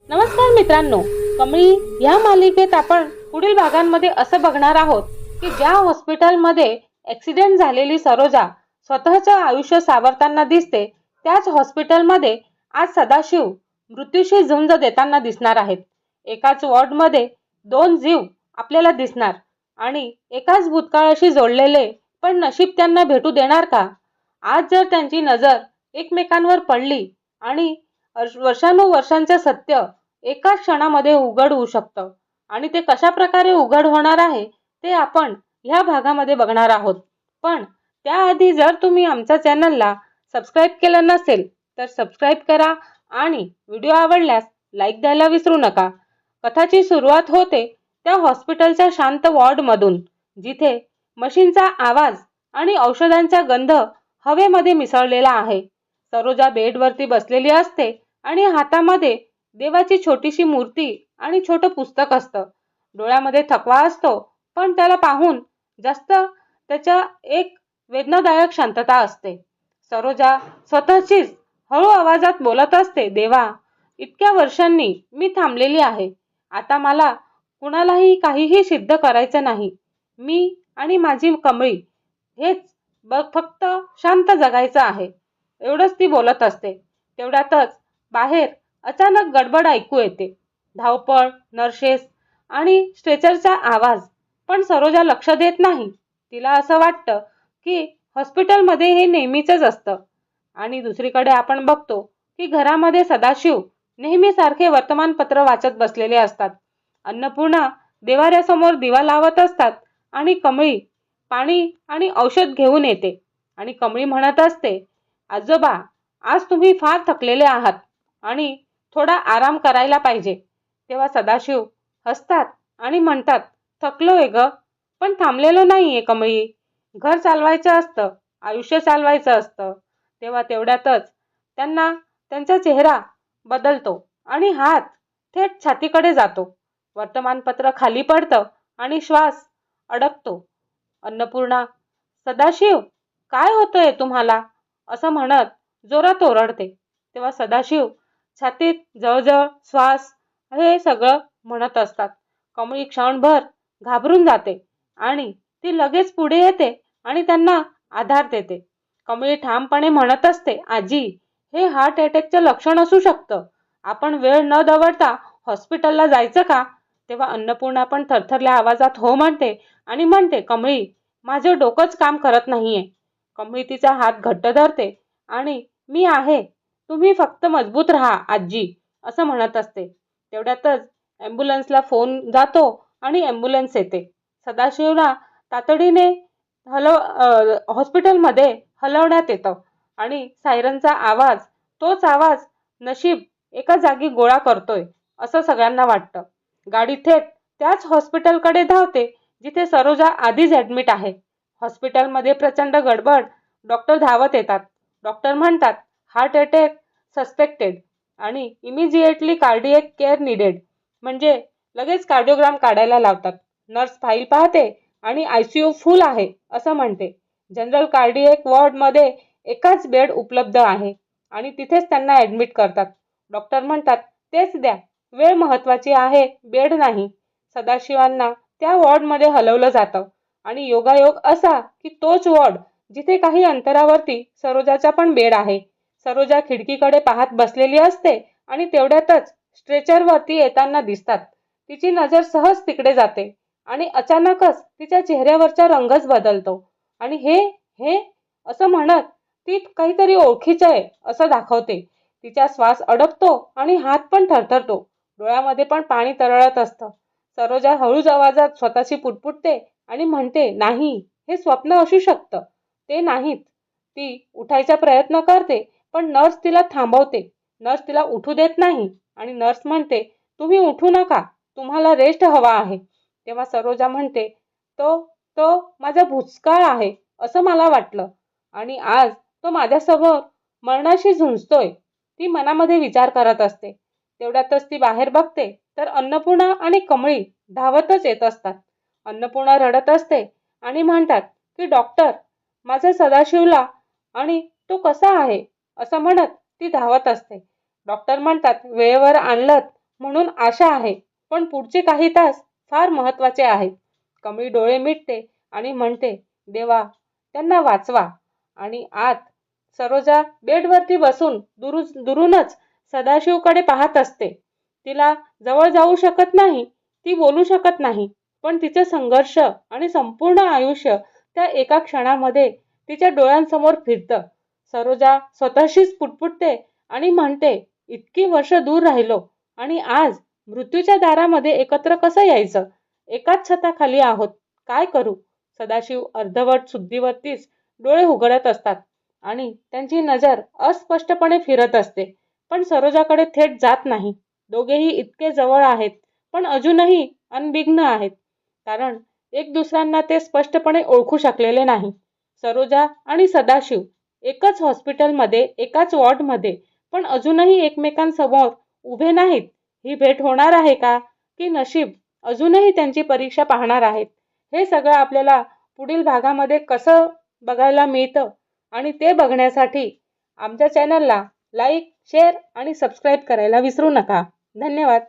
नमस्कार मित्रांनो, कमळी या मालिकेत आपण पुढील भागांमध्ये असं बघणार आहोत की ज्या हॉस्पिटलमध्ये ॲक्सिडेंट झालेली सरोजा स्वतःचं आयुष्य सावरताना दिसते, त्याच हॉस्पिटलमध्ये आज सदाशिव मृत्यूशी झुंज देताना दिसणार आहेत. एकाच वॉर्डमध्ये दोन जीव आपल्याला दिसणार आणि एकाच भूतकाळाशी जोडलेले, पण नशीब त्यांना भेटू देणार का? आज जर त्यांची नजर एकमेकांवर पडली आणि वर्षानुवर्षांचे सत्य एकाच क्षणामध्ये उघड होऊ शकतं आणि ते कशा प्रकारे उघड होणार आहे ते आपण ह्या भागामध्ये बघणार आहोत. पण त्याआधी जर तुम्ही आमच्या चॅनलला सबस्क्राईब केलं नसेल तर सबस्क्राईब करा आणि व्हिडिओ आवडल्यास लाईक द्यायला विसरू नका. कथाची सुरुवात होते त्या हॉस्पिटलच्या शांत वॉर्डमधून, जिथे मशीनचा आवाज आणि औषधांचा गंध हवेमध्ये मिसळलेला आहे. सरोजा बेडवरती बसलेली असते आणि हातामध्ये देवाची छोटीशी मूर्ती आणि छोटं पुस्तक असतं. डोळ्यामध्ये थकवा असतो, पण त्याला पाहून जास्त त्याच्या एक वेदनादायक शांतता असते. सरोजा स्वतःचीच हळू आवाजात बोलत असते, देवा, इतक्या वर्षांनी मी थांबलेली आहे. आता मला कुणालाही काहीही सिद्ध करायचं नाही. मी आणि माझी कमळी हेच फक्त शांत जगायचं आहे. एवढंच ती बोलत असते. तेवढ्यातच बाहेर अचानक गडबड ऐकू येते. धावपळ, नर्सेस आणि स्ट्रेचरचा आवाज. पण सरोजा लक्ष देत नाही. तिला असं वाटतं की हॉस्पिटलमध्ये हे नेहमीचंच असतं. आणि दुसरीकडे आपण बघतो की घरामध्ये सदाशिव नेहमीसारखे वर्तमानपत्र वाचत बसलेले असतात. अन्नपूर्णा देवाऱ्यासमोर दिवा लावत असतात आणि कमळी पाणी आणि औषध घेऊन येते. आणि कमळी म्हणत असते, आजोबा, आज तुम्ही फार थकलेले आहात आणि थोडा आराम करायला पाहिजे. तेव्हा सदाशिव हसतात आणि म्हणतात, थकलोय ग, पण थांबलेलो नाहीये कमळी. घर चालवायचं असतं, आयुष्य चालवायचं असतं. तेव्हा तेवढ्यातच त्यांना त्यांचा चेहरा बदलतो आणि हात थेट छातीकडे जातो. वर्तमानपत्र खाली पडतं आणि श्वास अडकतो. अन्नपूर्णा, सदाशिव, काय होतंय तुम्हाला? असं म्हणत जोरात ओरडते. तेव्हा सदाशिव छातीत जळजळ, श्वास हे सगळं म्हणत असतात. कमळी क्षणभर घाबरून जाते आणि ती लगेच पुढे येते आणि त्यांना आधार देते. कमळी ठामपणे म्हणत असते, आजी, हे हार्ट अटॅकचं लक्षण असू शकतं. आपण वेळ न दवडता हॉस्पिटलला जायचं का? तेव्हा अन्नपूर्णा पण थरथरल्या आवाजात हो म्हणते आणि म्हणते, कमळी, माझं डोकंच काम करत नाहीये. कमळी तिचा हात घट्ट धरते आणि मी आहे, तुम्ही फक्त मजबूत राहा आजी, असं म्हणत असते. तेवढ्यातच ॲम्ब्युलन्सला फोन जातो आणि ॲम्ब्युलन्स येते. सदाशिवला तातडीने हॉस्पिटलमध्ये हलवण्यात येतं आणि सायरनचा आवाज, तोच आवाज नशीब एका जागी गोळा करतोय असं सगळ्यांना वाटतं. गाडी थेट त्याच हॉस्पिटलकडे धावते जिथे सरोजा आधीच ॲडमिट आहे. हॉस्पिटलमध्ये प्रचंड गडबड. डॉक्टर धावत येतात. डॉक्टर म्हणतात, हार्ट अटॅक सस्पेक्टेड आणि इमिजिएटली कार्डियक केअर नीडेड, म्हणजे लगेच कार्डिओग्राम काढायला लावतात. नर्स फाईल पाहते आणि ICU फुल आहे असं म्हणते. जनरल कार्डियक वॉर्डमध्ये एकाच बेड उपलब्ध आहे आणि तिथेच त्यांना ॲडमिट करतात. डॉक्टर म्हणतात, तेच द्या, वेळ महत्त्वाची आहे, बेड नाही. सदाशिवांना त्या वॉर्डमध्ये हलवलं जातं आणि योगायोग असा की तोच वॉर्ड जिथे काही अंतरावरती सरोजाचा पण बेड आहे. सरोजा खिडकीकडे पाहत बसलेली असते आणि तेवढ्यातच स्ट्रेचरवरती येताना दिसतात. तिची नजर सहज तिकडे जाते आणि अचानकच तिच्या चेहऱ्यावरचा रंगच बदलतो आणि हे असं म्हणत ती काहीतरी ओळखीचं आहे असं दाखवते. तिचा श्वास अडकतो आणि हात पण थरथरतो. डोळ्यामध्ये पण पाणी तरळत असतं. सरोजा हळूच आवाजात स्वतःशी पुटपुटते आणि म्हणते, नाही, हे स्वप्न असू शकतं. ते नाहीत. ती उठायचा प्रयत्न करते, पण नर्स तिला थांबवते. नर्स तिला उठू देत नाही आणि नर्स म्हणते, तुम्ही उठू नका, तुम्हाला रेस्ट हवा आहे. तेव्हा सरोजा म्हणते, तो तो माझा भूतकाळ आहे असं मला वाटलं आणि आज तो माझ्यासमोर मरणाशी झुंजतोय. ती मनामध्ये विचार करत असते. तेवढ्यातच ती बाहेर बघते तर अन्नपूर्णा आणि कमळी धावतच येत असतात. अन्नपूर्णा रडत असते आणि म्हणतात की डॉक्टर, माझ्या सदाशिवला आणि तो कसा आहे असं म्हणत ती धावत असते. डॉक्टर म्हणतात, वेळेवर आणलत म्हणून आशा आहे, पण पुढचे काही तास फार महत्त्वाचे आहेत. कमळी डोळे मिटते आणि म्हणते, देवा त्यांना वाचवा. आणि आत सरोजा बेडवरती बसून दुरूनच सदाशिवकडे पाहत असते. तिला जवळ जाऊ शकत नाही, ती बोलू शकत नाही, पण तिचे संघर्ष आणि संपूर्ण आयुष्य त्या एका क्षणामध्ये तिच्या डोळ्यांसमोर फिरतं. सरोजा स्वतःशीच पुटपुटते आणि म्हणते, इतकी वर्ष दूर राहिलो आणि आज मृत्यूच्या दारामध्ये एकत्र कसं यायचं? एकाच छताखाली आहोत, काय करू? सदाशिव अर्धवट शुद्धीवरतीच डोळे उघडत असतात आणि त्यांची नजर अस्पष्टपणे फिरत असते, पण सरोजाकडे थेट जात नाही. दोघेही इतके जवळ आहेत, पण अजूनही अनभिज्ञ आहेत, कारण एक दुसऱ्यांना ते स्पष्टपणे ओळखू शकलेले नाही. सरोजा आणि सदाशिव एकाच हॉस्पिटलमध्ये, एकाच वॉर्डमध्ये, पण अजूनही एकमेकांसमोर उभे नाहीत. ही भेट होणार आहे का, की नशीब अजूनही त्यांची परीक्षा पाहणार आहेत? हे सगळं आपल्याला पुढील भागामध्ये कसं बघायला मिळतं आणि ते बघण्यासाठी आमच्या चॅनलला लाईक, शेअर आणि सबस्क्राईब करायला विसरू नका. धन्यवाद.